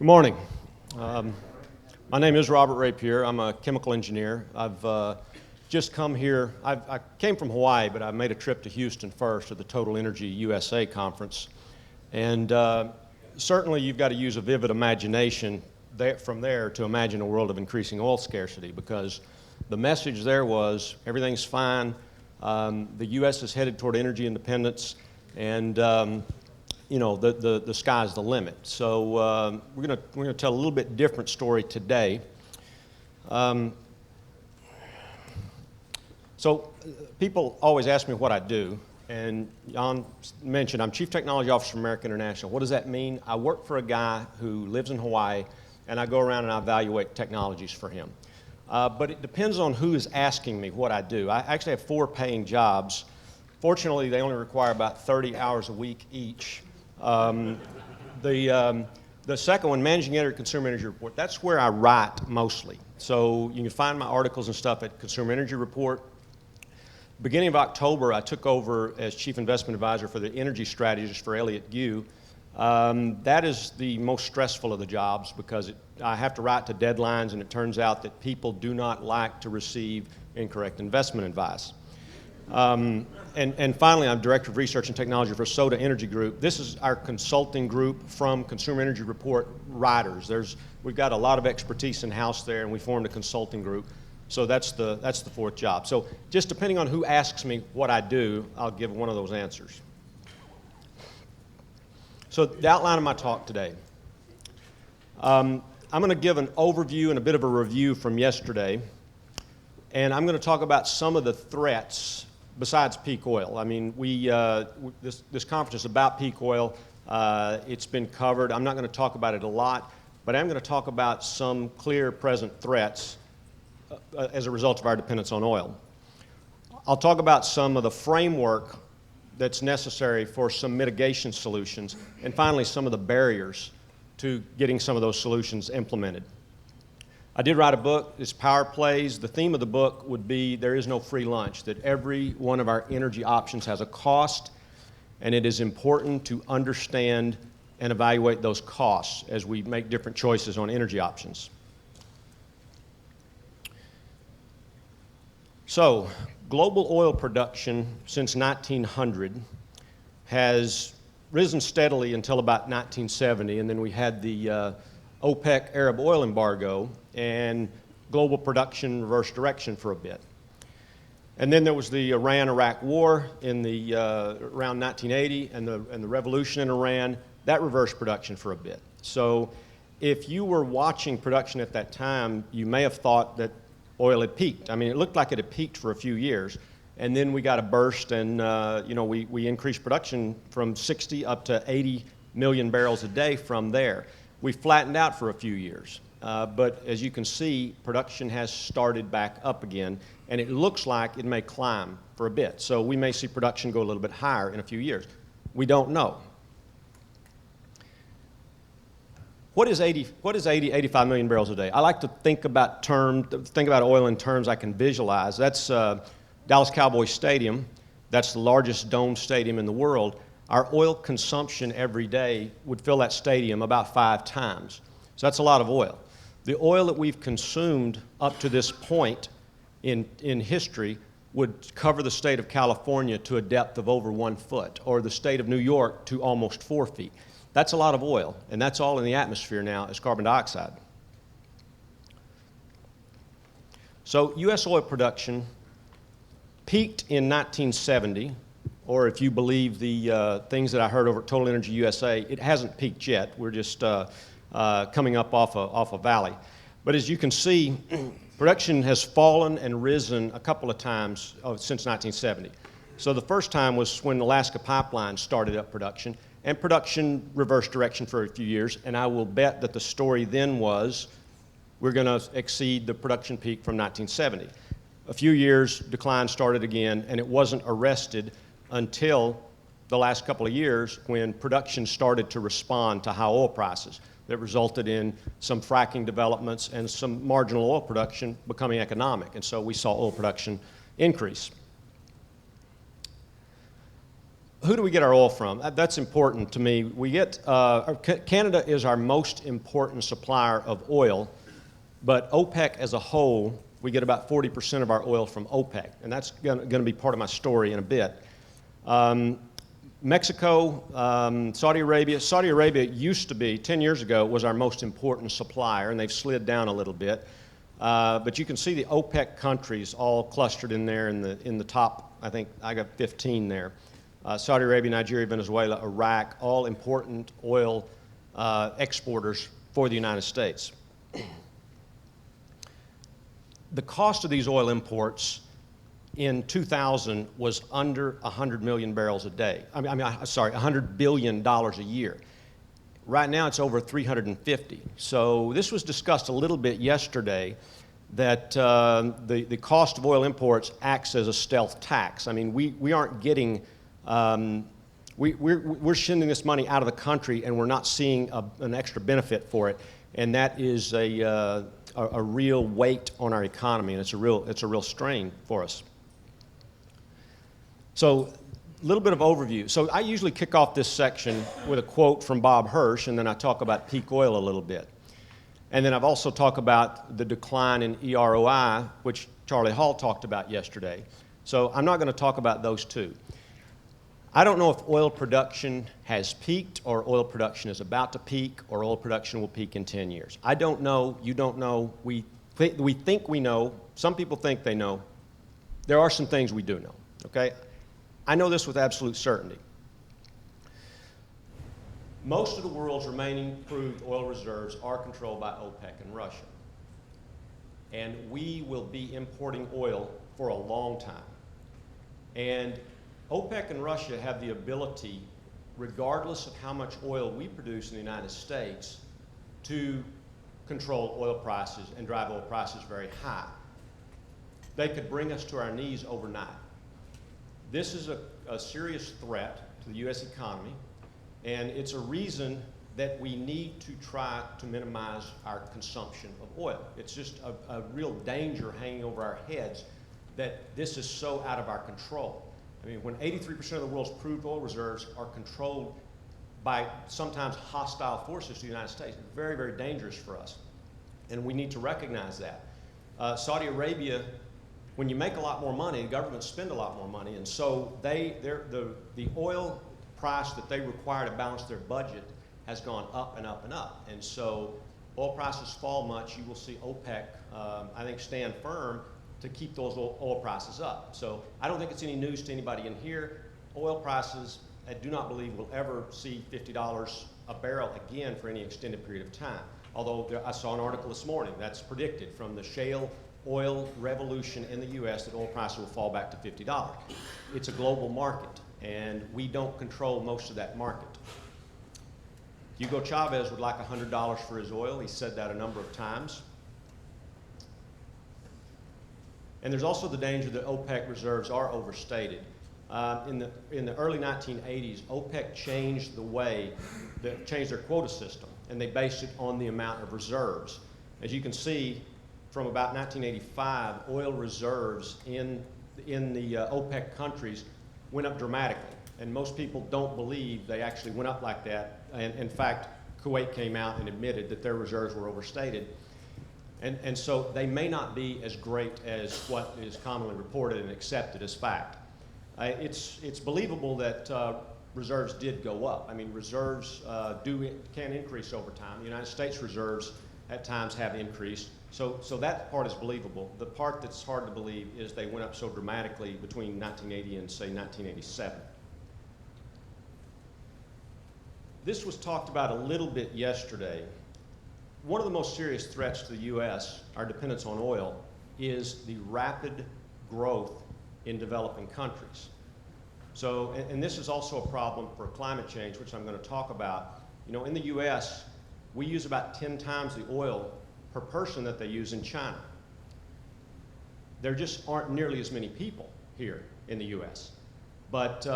Good morning. My name is Robert Rapier. I'm a chemical engineer. I've just come here. I came from Hawaii, but I made a trip to Houston first to the Total Energy USA conference. And certainly you've got to use a vivid imagination from there to imagine a world of increasing oil scarcity, because the message there was everything's fine. The U.S. is headed toward energy independence, and you know, the sky's the limit. So we're gonna tell a little bit different story today. So people always ask me what I do, and Jan mentioned I'm Chief Technology Officer for American International. What does that mean? I work for a guy who lives in Hawaii, and I go around and I evaluate technologies for him. But it depends on who is asking me what I do. I actually have 4 paying jobs. Fortunately, they only require about 30 hours a week each. The second one, Managing Editor, Consumer Energy Report, that's where I write mostly. So you can find my articles and stuff at Consumer Energy Report. Beginning of October, I took over as Chief Investment Advisor for the Energy Strategist for Elliott Gue. That is the most stressful of the jobs, because I have to write to deadlines, and it turns out that people do not like to receive incorrect investment advice. And finally, I'm Director of Research and Technology for Soda Energy Group. This is our consulting group from Consumer Energy Report writers. We've got a lot of expertise in-house there, and we formed a consulting group. So that's the 4th job. So just depending on who asks me what I do, I'll give one of those answers. So the outline of my talk today. I'm going to give an overview and a bit of a review from yesterday, and I'm going to talk about some of the threats besides peak oil. I mean, this conference is about peak oil. It's been covered. I'm not going to talk about it a lot, but I'm going to talk about some clear present threats as a result of our dependence on oil. I'll talk about some of the framework that's necessary for some mitigation solutions, and finally some of the barriers to getting some of those solutions implemented. I did write a book, it's Power Plays. The theme of the book would be there is no free lunch, that every one of our energy options has a cost, and it is important to understand and evaluate those costs as we make different choices on energy options. So, global oil production since 1900 has risen steadily until about 1970, and then we had the OPEC Arab oil embargo, and global production reversed direction for a bit. And then there was the Iran-Iraq war in around 1980, and the revolution in Iran. That reversed production for a bit. So if you were watching production at that time, you may have thought that oil had peaked. I mean, it looked like it had peaked for a few years, and then we got a burst, and we increased production from 60 up to 80 million barrels a day from there. We flattened out for a few years, but as you can see, production has started back up again, and it looks like it may climb for a bit. So we may see production go a little bit higher in a few years. We don't know. What is 85 million barrels a day? I like to think about oil in terms I can visualize. That's Dallas Cowboys Stadium. That's the largest domed stadium in the world. Our oil consumption every day would fill that stadium about 5 times. So that's a lot of oil. The oil that we've consumed up to this point in history would cover the state of California to a depth of over 1 foot, or the state of New York to almost 4 feet. That's a lot of oil, and that's all in the atmosphere now as carbon dioxide. So U.S. oil production peaked in 1970, or if you believe the things that I heard over at Total Energy USA, it hasn't peaked yet. We're just coming up off a valley. But as you can see, production has fallen and risen a couple of times since 1970. So the first time was when the Alaska Pipeline started up production, and production reversed direction for a few years, and I will bet that the story then was we're going to exceed the production peak from 1970. A few years, decline started again, and it wasn't arrested until the last couple of years when production started to respond to high oil prices. That resulted in some fracking developments and some marginal oil production becoming economic, and so we saw oil production increase. who do we get our oil from? That's important to me. We get, Canada is our most important supplier of oil, but OPEC as a whole, we get about 40% of our oil from OPEC, and that's going to be part of my story in a bit. Mexico, Saudi Arabia. Saudi Arabia used to be, 10 years ago, was our most important supplier, and they've slid down a little bit. But you can see the OPEC countries all clustered in there in the top. I think I got 15 there. Saudi Arabia, Nigeria, Venezuela, Iraq, all important oil exporters for the United States. The cost of these oil imports in 2000 was under 100 million barrels a day. $100 billion a year. Right now it's over 350. So this was discussed a little bit yesterday, that the cost of oil imports acts as a stealth tax. I mean, we aren't getting, we're sending this money out of the country and we're not seeing an extra benefit for it. And that is a real weight on our economy, and it's a real strain for us. So, a little bit of overview. So I usually kick off this section with a quote from Bob Hirsch, and then I talk about peak oil a little bit. And then I've also talked about the decline in EROI, which Charlie Hall talked about yesterday. So I'm not going to talk about those two. I don't know if oil production has peaked, or oil production is about to peak, or oil production will peak in 10 years. I don't know. You don't know. We think we know. Some people think they know. There are some things we do know, okay? I know this with absolute certainty. Most of the world's remaining proved oil reserves are controlled by OPEC and Russia. And we will be importing oil for a long time. And OPEC and Russia have the ability, regardless of how much oil we produce in the United States, to control oil prices and drive oil prices very high. They could bring us to our knees overnight. This is a serious threat to the U.S. economy, and it's a reason that we need to try to minimize our consumption of oil. It's just a real danger hanging over our heads that this is so out of our control. I mean, when 83% of the world's proved oil reserves are controlled by sometimes hostile forces to the United States, it's very, very dangerous for us, and we need to recognize that. Saudi Arabia, when you make a lot more money, governments spend a lot more money, and so the oil price that they require to balance their budget has gone up and up and up. And so oil prices fall much, you will see OPEC, I think, stand firm to keep those oil prices up. So I don't think it's any news to anybody in here. Oil prices, I do not believe, will ever see $50 a barrel again for any extended period of time. Although I saw an article this morning that's predicted from the shale oil revolution in the U.S. that oil prices will fall back to $50. It's a global market, and we don't control most of that market. Hugo Chavez would like $100 for his oil. He said that a number of times. And there's also the danger that OPEC reserves are overstated. In the early 1980s, OPEC changed changed their quota system, and they based it on the amount of reserves. As you can see, from about 1985, oil reserves in the OPEC countries went up dramatically. And most people don't believe they actually went up like that. And in fact, Kuwait came out and admitted that their reserves were overstated. And so they may not be as great as what is commonly reported and accepted as fact. It's believable that reserves did go up. I mean, reserves can increase over time. The United States reserves at times have increased. So that part is believable. The part that's hard to believe is they went up so dramatically between 1980 and, say, 1987. This was talked about a little bit yesterday. One of the most serious threats to the U.S., our dependence on oil, is the rapid growth in developing countries. So, and this is also a problem for climate change, which I'm going to talk about. You know, in the U.S., we use about 10 times the oil per person that they use in China. There just aren't nearly as many people here in the U.S. But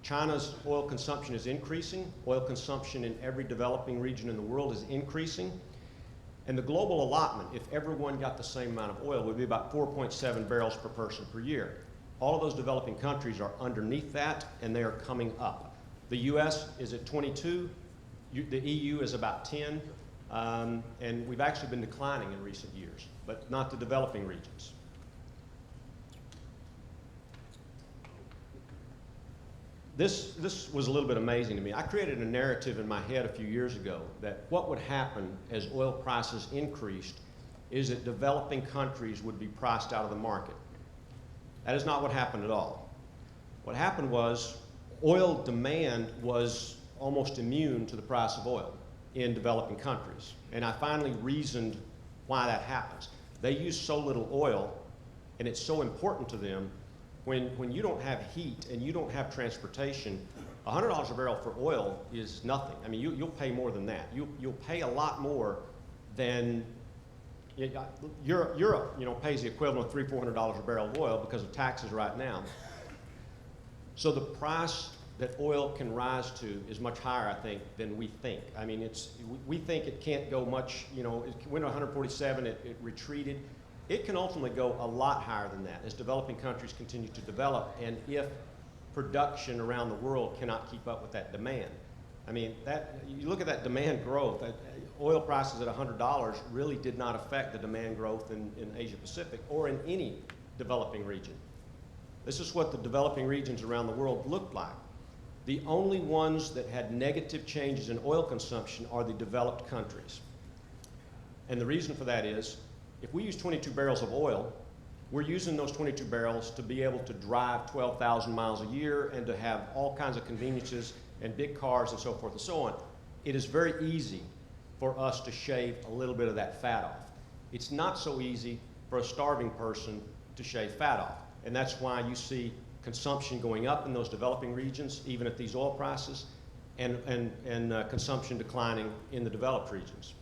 China's oil consumption is increasing. Oil consumption in every developing region in the world is increasing. And the global allotment, if everyone got the same amount of oil, would be about 4.7 barrels per person per year. All of those developing countries are underneath that, and they are coming up. The US is at 22, the EU is about 10, and we've actually been declining in recent years, but not the developing regions. This was a little bit amazing to me. I created a narrative in my head a few years ago that what would happen as oil prices increased is that developing countries would be priced out of the market. That is not what happened at all. What happened was oil demand was almost immune to the price of oil in developing countries. And I finally reasoned why that happens. They use so little oil, and it's so important to them. When you don't have heat and you don't have transportation, $100 a barrel for oil is nothing. I mean, you'll pay more than that. You'll pay a lot more than Europe pays the equivalent of $300-400 a barrel of oil because of taxes right now. So the price that oil can rise to is much higher, I think, than we think. I mean, we think it can't go much, it went to 147, it retreated. It can ultimately go a lot higher than that as developing countries continue to develop and if production around the world cannot keep up with that demand. I mean, you look at that demand growth, oil prices at $100 really did not affect the demand growth in Asia Pacific or in any developing region. This is what the developing regions around the world looked like. The only ones that had negative changes in oil consumption are the developed countries. And the reason for that is, if we use 22 barrels of oil, we're using those 22 barrels to be able to drive 12,000 miles a year and to have all kinds of conveniences and big cars and so forth and so on. It is very easy for us to shave a little bit of that fat off. It's not so easy for a starving person to shave fat off. And that's why you see consumption going up in those developing regions, even at these oil prices, and consumption declining in the developed regions.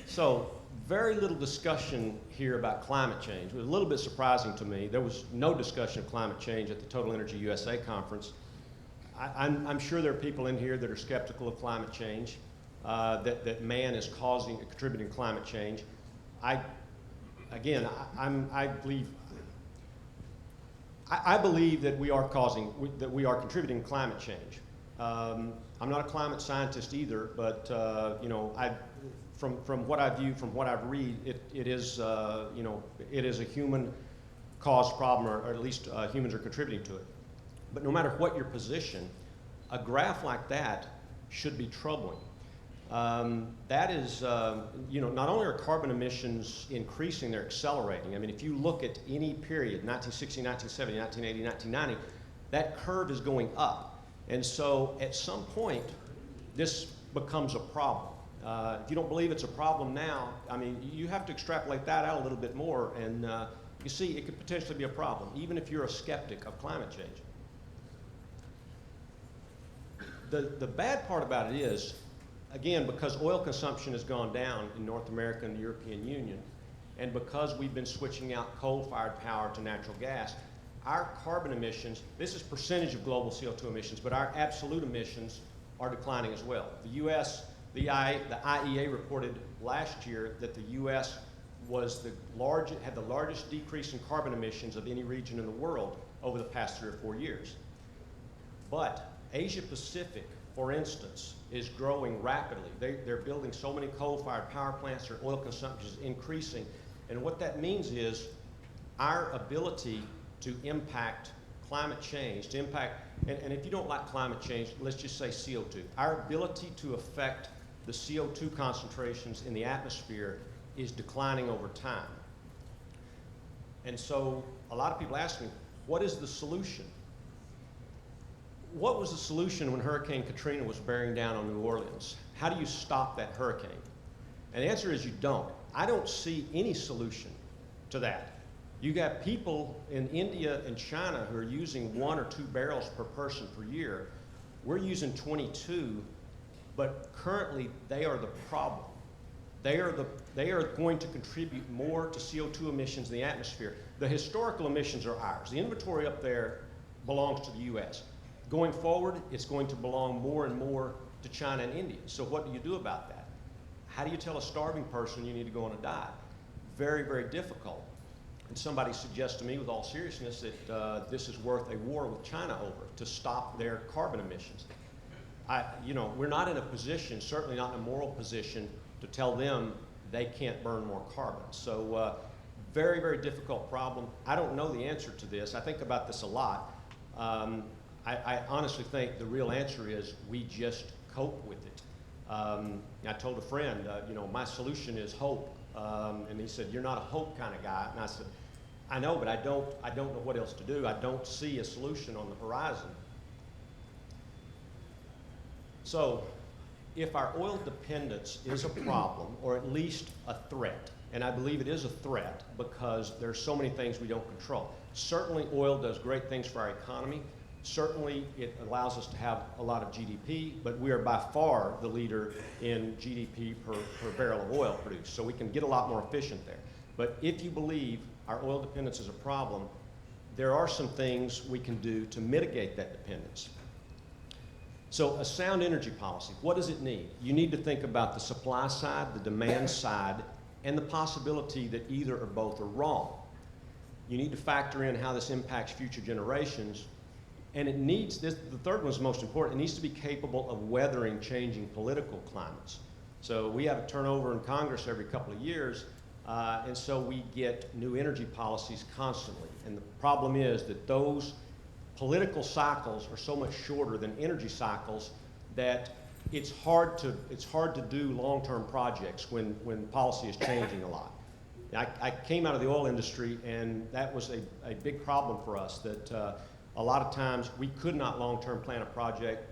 So very little discussion here about climate change. It was a little bit surprising to me. There was no discussion of climate change at the Total Energy USA conference. I'm sure there are people in here that are skeptical of climate change, that man is contributing to climate change. I believe that we are contributing to climate change. I'm not a climate scientist either, but from what I view, from what I've read, it is a human-caused problem, or at least humans are contributing to it. But no matter what your position, a graph like that should be troubling. That is, not only are carbon emissions increasing, they're accelerating. I mean, if you look at any period, 1960, 1970, 1980, 1990, that curve is going up. And so at some point, this becomes a problem. If you don't believe it's a problem now, I mean, you have to extrapolate that out a little bit more, and you see it could potentially be a problem, even if you're a skeptic of climate change. The bad part about it is, again, because oil consumption has gone down in North America and the European Union, and because we've been switching out coal-fired power to natural gas, our carbon emissions, this is percentage of global CO2 emissions, but our absolute emissions are declining as well. The U.S., the IEA reported last year that the U.S. had the largest decrease in carbon emissions of any region in the world over the past 3 or 4 years. But Asia Pacific, for instance, is growing rapidly. They're building so many coal-fired power plants, their oil consumption is increasing. And what that means is our ability to impact climate change, and if you don't like climate change, let's just say CO2. Our ability to affect the CO2 concentrations in the atmosphere is declining over time. And so a lot of people ask me, what is the solution? What was the solution when Hurricane Katrina was bearing down on New Orleans? How do you stop that hurricane? And the answer is you don't. I don't see any solution to that. You got people in India and China who are using 1 or 2 barrels per person per year. We're using 22, but currently they are the problem. They are going to contribute more to CO2 emissions in the atmosphere. The historical emissions are ours. The inventory up there belongs to the US. Going forward, it's going to belong more and more to China and India. So what do you do about that? How do you tell a starving person you need to go on a diet? Very, very difficult. And somebody suggests to me with all seriousness that this is worth a war with China over to stop their carbon emissions. We're not in a position, certainly not in a moral position, to tell them they can't burn more carbon. So very, very difficult problem. I don't know the answer to this. I think about this a lot. I honestly think the real answer is we just cope with it. I told a friend, my solution is hope. And he said, "You're not a hope kind of guy." And I said, "I know, but I don't know what else to do. I don't see a solution on the horizon." So if our oil dependence is a problem, or at least a threat, and I believe it is a threat because there's so many things we don't control. Certainly oil does great things for our economy. Certainly it allows us to have a lot of GDP, but we are by far the leader in GDP per barrel of oil produced. So we can get a lot more efficient there. But if you believe our oil dependence is a problem, there are some things we can do to mitigate that dependence. So a sound energy policy, what does it need? You need to think about the supply side, the demand side, and the possibility that either or both are wrong. You need to factor in how this impacts future generations. And it needs, the third one is most important, it needs to be capable of weathering changing political climates. So we have a turnover in Congress every couple of years, and so we get new energy policies constantly. And the problem is that those political cycles are so much shorter than energy cycles that it's hard to do long-term projects when policy is changing a lot. I came out of the oil industry, and that was a big problem for us, that a lot of times we could not long-term plan a project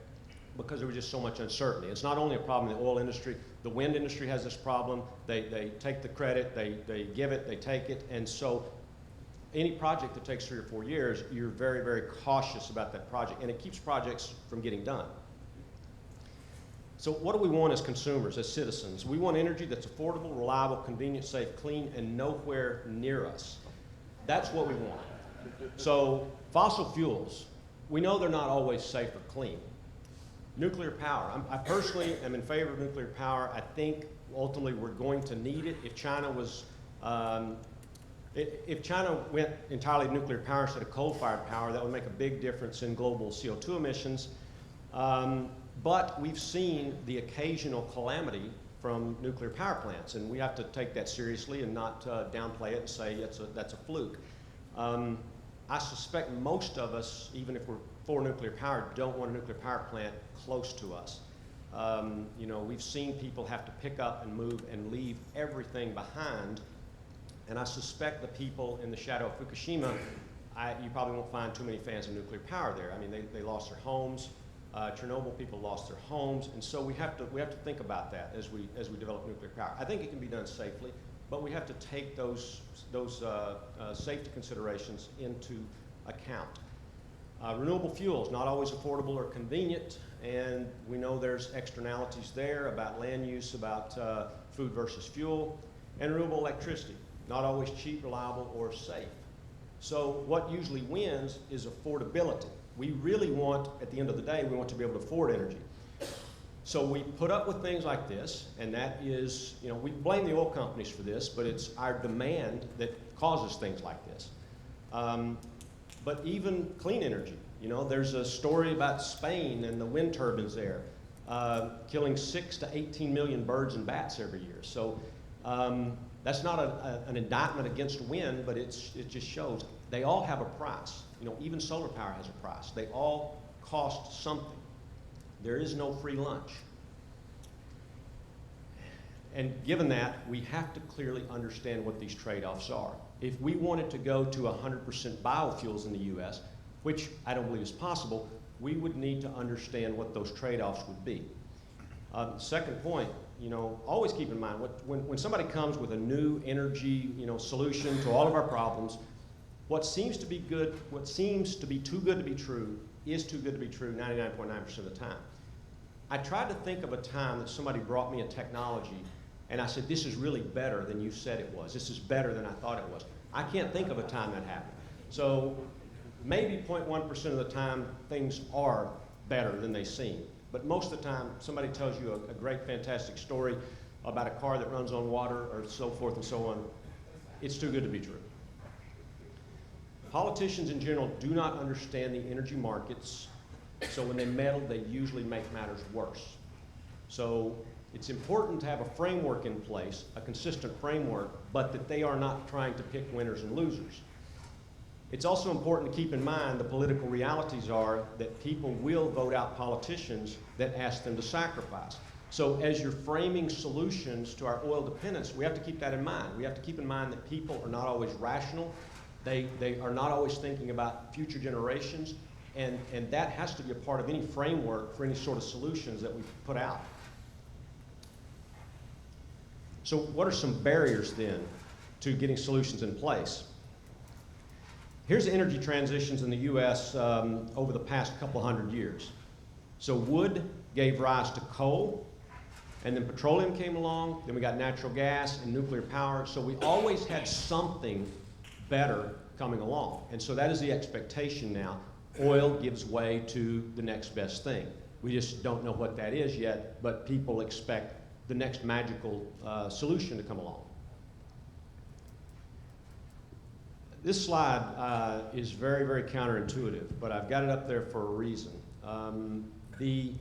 because there was just so much uncertainty. It's not only a problem in the oil industry, the wind industry has this problem. They take the credit, they give it, they take it, and so any project that takes 3 or 4 years, you're very, very cautious about that project, and it keeps projects from getting done. So what do we want as consumers, as citizens? We want energy that's affordable, reliable, convenient, safe, clean, and nowhere near us. That's what we want. So fossil fuels, we know they're not always safe or clean. Nuclear power, I personally am in favor of nuclear power. I think ultimately we're going to need it. If China was, if China went entirely to nuclear power instead of coal-fired power, that would make a big difference in global CO2 emissions. But we've seen the occasional calamity from nuclear power plants, and we have to take that seriously and not downplay it and say that's a fluke. I suspect most of us, even if we're for nuclear power, don't want a nuclear power plant close to us. We've seen people have to pick up and move and leave everything behind, and I suspect the people in the shadow of Fukushima, you probably won't find too many fans of nuclear power there. I mean, they lost their homes. Chernobyl people lost their homes, and so we have to think about that as we develop nuclear power. I think it can be done safely, but we have to take those safety considerations into account. Renewable fuels, not always affordable or convenient, and we know there's externalities there about land use, about food versus fuel, and renewable electricity, not always cheap, reliable, or safe. So what usually wins is affordability. We really want, at the end of the day, we want to be able to afford energy. So we put up with things like this, and that is, we blame the oil companies for this, but it's our demand that causes things like this. But even clean energy, there's a story about Spain and the wind turbines there, killing 6 to 18 million birds and bats every year. So that's not an indictment against wind, but it just shows they all have a price. Even solar power has a price. They all cost something. There is no free lunch. And given that, we have to clearly understand what these trade-offs are. If we wanted to go to 100% biofuels in the U.S., which I don't believe is possible, we would need to understand what those trade-offs would be. Second point, always keep in mind, when somebody comes with a new energy solution to all of our problems, what seems to be too good to be true is too good to be true 99.9% of the time. I tried to think of a time that somebody brought me a technology and I said, this is really better than you said it was. This is better than I thought it was. I can't think of a time that happened. So maybe 0.1% of the time things are better than they seem. But most of the time somebody tells you a great, fantastic story about a car that runs on water or so forth and so on. It's too good to be true. Politicians in general do not understand the energy markets, so when they meddle, they usually make matters worse. So it's important to have a framework in place, a consistent framework, but that they are not trying to pick winners and losers. It's also important to keep in mind the political realities are that people will vote out politicians that ask them to sacrifice. So as you're framing solutions to our oil dependence, we have to keep that in mind. We have to keep in mind that people are not always rational. They are not always thinking about future generations, and that has to be a part of any framework for any sort of solutions that we put out. So what are some barriers then to getting solutions in place? Here's the energy transitions in the U.S. Over the past couple hundred years. So wood gave rise to coal, and then petroleum came along, then we got natural gas and nuclear power. So we always had something better coming along. And so that is the expectation now. Oil gives way to the next best thing. We just don't know what that is yet, but people expect the next magical solution to come along. This slide is very, very counterintuitive, but I've got it up there for a reason. The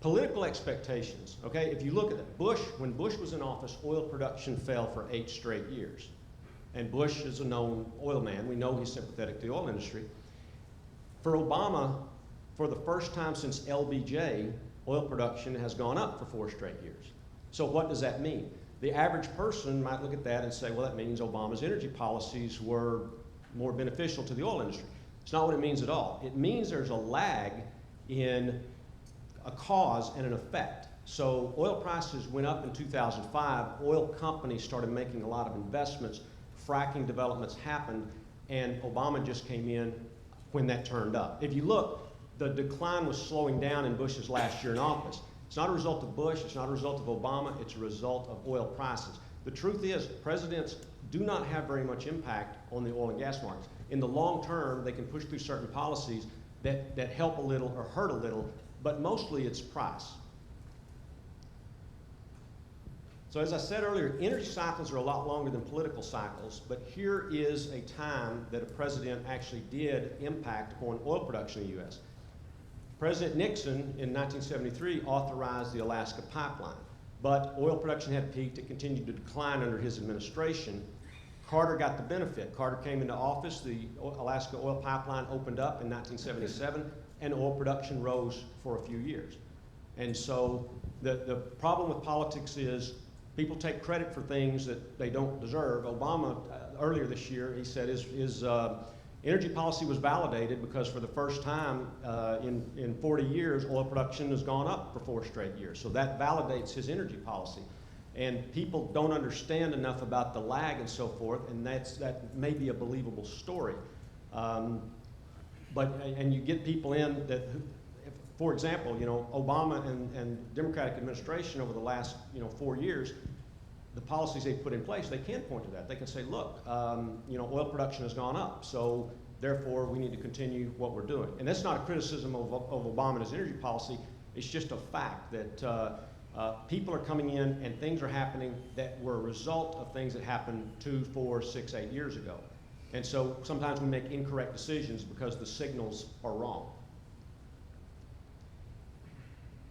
political expectations, okay, if you look at it, when Bush was in office, oil production fell for 8 straight years. And Bush is a known oil man. We know he's sympathetic to the oil industry. For Obama, for the first time since LBJ, oil production has gone up for 4 straight years. So what does that mean? The average person might look at that and say, well, that means Obama's energy policies were more beneficial to the oil industry. It's not what it means at all. It means there's a lag in a cause and an effect. So oil prices went up in 2005. Oil companies started making a lot of investments. Fracking developments happened, and Obama just came in when that turned up. If you look, the decline was slowing down in Bush's last year in office. It's not a result of Bush, it's not a result of Obama, it's a result of oil prices. The truth is, presidents do not have very much impact on the oil and gas markets. In the long term, they can push through certain policies that help a little or hurt a little, but mostly it's price. So as I said earlier, energy cycles are a lot longer than political cycles, but here is a time that a president actually did impact on oil production in the U.S. President Nixon in 1973 authorized the Alaska pipeline, but oil production had peaked. It continued to decline under his administration. Carter got the benefit. Carter came into office, the Alaska oil pipeline opened up in 1977, and oil production rose for a few years. And so the problem with politics is people take credit for things that they don't deserve. Obama, earlier this year, he said his energy policy was validated because for the first time in 40 years, oil production has gone up for 4 straight years. So that validates his energy policy. And people don't understand enough about the lag and so forth, and that may be a believable story. And you get people in that, for example, Obama and Democratic administration over the last 4 years, the policies they've put in place, they can point to that. They can say, look, oil production has gone up, so therefore we need to continue what we're doing. And that's not a criticism of Obama and his energy policy. It's just a fact that people are coming in and things are happening that were a result of things that happened 2, 4, 6, 8 years ago. And so sometimes we make incorrect decisions because the signals are wrong.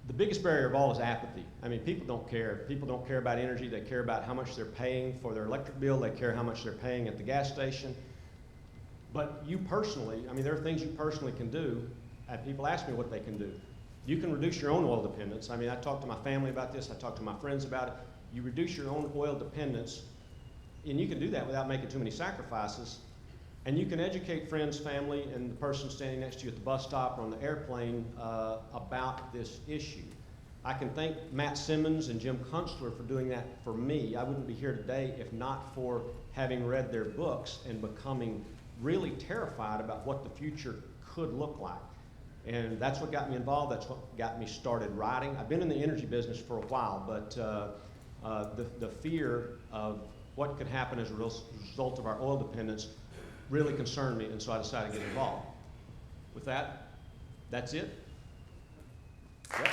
The biggest barrier of all is apathy. I mean, people don't care. People don't care about energy. They care about how much they're paying for their electric bill. They care how much they're paying at the gas station. But you personally, I mean, there are things you personally can do. People ask me what they can do. You can reduce your own oil dependence. I mean, I talk to my family about this. I talk to my friends about it. You reduce your own oil dependence, and you can do that without making too many sacrifices. And you can educate friends, family, and the person standing next to you at the bus stop or on the airplane about this issue. I can thank Matt Simmons and Jim Kunstler for doing that for me. I wouldn't be here today if not for having read their books and becoming really terrified about what the future could look like. And that's what got me involved. That's what got me started writing. I've been in the energy business for a while, but the fear of what could happen as a result of our oil dependence really concerned me, and so I decided to get involved. With that, that's it. Yep.